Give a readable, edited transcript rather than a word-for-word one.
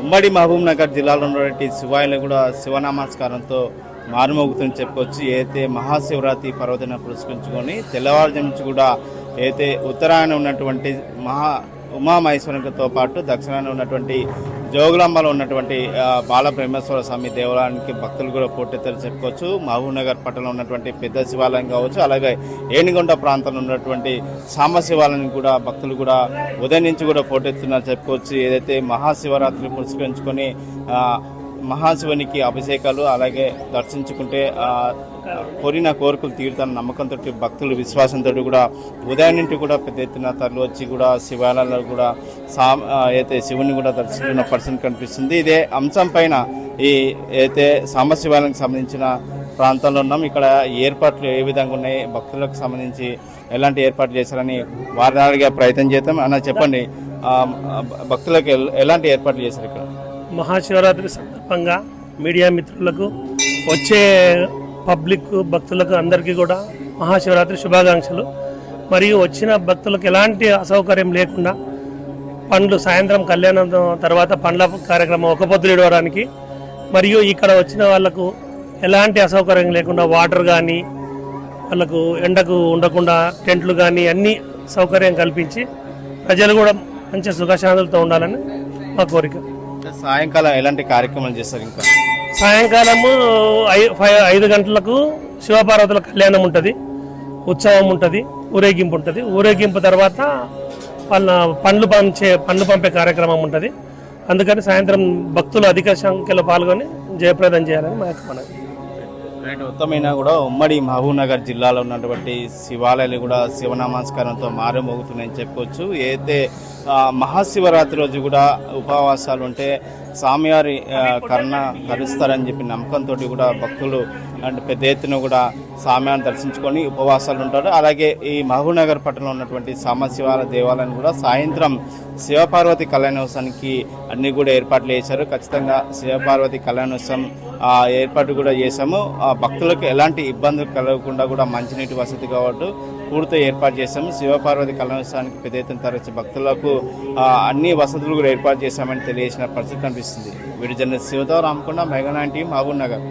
ఉమ్మడి మహబూబ్ నగర్ జిల్లాలో ఉన్నటువంటి శివాలయం కూడా శివనామస్కారంతో మారుమోగుతుందని చెప్పుకోవచ్చు. ఏదైతే మహాశివరాత్రి పర్వదిన పురస్కరించుకొని తెల్లవారుజాము నుంచి కూడా ఏదైతే ఉత్తరాయణ ఉన్నటువంటి ఉమామహేశ్వరంతో పాటు దక్షిణాన ఉన్నటువంటి జోగులాంబలో ఉన్నటువంటి బాలబ్రహ్మేశ్వర స్వామి దేవాలయానికి భక్తులు కూడా పోటెత్తారు చెప్పుకోవచ్చు. మహబూబ్ నగర్ పట్టణంలో ఉన్నటువంటి పెద్ద శివాలయం కావచ్చు, అలాగే ఏనిగొండ ప్రాంతంలో ఉన్నటువంటి సాంబ శివాలయానికి కూడా భక్తులు కూడా ఉదయం నుంచి కూడా పోటెత్తున్నారు చెప్పుకోవచ్చు. ఏదైతే మహాశివరాత్రి పురస్కరించుకొని మహాశివునికి అభిషేకాలు అలాగే దర్శించుకుంటే కోరిన కోరికలు తీరుతాన నమ్మకంతో భక్తులు విశ్వాసంతో కూడా ఉదయం నుండి కూడా పెద్ద ఎత్తున తరలి వచ్చి కూడా శివాలయాల్లో కూడా అయితే శివుని కూడా దర్శించుకున్న పరిస్థితి కనిపిస్తుంది. ఇదే అంశం పైన ఈ అయితే సాంబ శివాలయానికి సంబంధించిన ప్రాంతంలో ఉన్నాం. ఇక్కడ ఏర్పాట్లు ఏ విధంగా ఉన్నాయి, భక్తులకు సంబంధించి ఎలాంటి ఏర్పాట్లు చేశారని వారిని అడిగే ప్రయత్నం చేద్దాం. అన్న చెప్పండి, భక్తులకు ఎలాంటి ఏర్పాట్లు చేశారు ఇక్కడ? మహాశివరాత్రి సందర్భంగా మీడియా మిత్రులకు, వచ్చే పబ్లిక్ భక్తులకు అందరికీ కూడా మహాశివరాత్రి శుభాకాంక్షలు. మరియు వచ్చిన భక్తులకు ఎలాంటి అసౌకర్యం లేకుండా పండ్లు సాయంత్రం కళ్యాణం తర్వాత పండ్ల కార్యక్రమం ఒక పొద్దులు ఇవ్వడానికి, మరియు ఇక్కడ వచ్చిన వాళ్ళకు ఎలాంటి అసౌకర్యం లేకుండా వాటర్ కానీ వాళ్ళకు ఎండకు ఉండకుండా టెంట్లు కానీ అన్ని సౌకర్యం కల్పించి ప్రజలు కూడా మంచి సుఖశాంతులతో ఉండాలని మా కోరిక. సాయంకాలం ఎలాంటి కార్యక్రమాలు చేస్తారు? ఇంకా సాయంకాలము 5 గంటలకు శివపార్వతుల కళ్యాణం ఉంటుంది, ఉత్సవం ఉంటుంది, ఊరేగింపు ఉంటుంది. ఊరేగింపు తర్వాత వాళ్ళ పండ్లు పంపే కార్యక్రమం ఉంటుంది. అందుకని సాయంత్రం భక్తులు అధిక సంఖ్యలో పాల్గొని జయప్రదం చేయాలని మా యొక్క మనవి. మొత్తమైనా కూడా ఉమ్మడి మహబూబ్ నగర్ జిల్లాలో ఉన్నటువంటి శివాలయాలు కూడా శివనామస్కారంతో మారుమోగుతున్నాయని చెప్పుకోవచ్చు. ఏదైతే మహాశివరాత్రి రోజు కూడా ఉపవాసాలు ఉంటే స్వామివారి కరుస్తారని చెప్పి నమ్మకంతో కూడా భక్తులు అంటే పెద్ద ఎత్తున కూడా స్వామివారిని దర్శించుకొని ఉపవాసాలు ఉంటారు. అలాగే ఈ మహబూబ్ నగర్ పట్టణంలో ఉన్నటువంటి సాంబశివాల దేవాలయం కూడా సాయంత్రం శివపార్వతి కళ్యాణోత్సవానికి అన్ని కూడా ఏర్పాట్లు చేశారు. ఖచ్చితంగా శివపార్వతి కళ్యాణోత్సవం ఏర్పాటు కూడా చేశాము. భక్తులకు ఎలాంటి ఇబ్బందులు కలగకుండా కూడా మంచినీటి వసతి కాబట్టి పూర్తిగా ఏర్పాటు చేశాము. శివపార్వతి కళ్యాణోత్సవానికి పెద్ద ఎత్తున తరచి భక్తులకు అన్ని వసతులు కూడా ఏర్పాటు చేశామని తెలియజేసిన పరిస్థితి కనిపిస్తుంది. వీడి జర్నలిస్ట్ శివతో రామకొండ, మెగా 9 టీం, మహబూబ్ నగర్.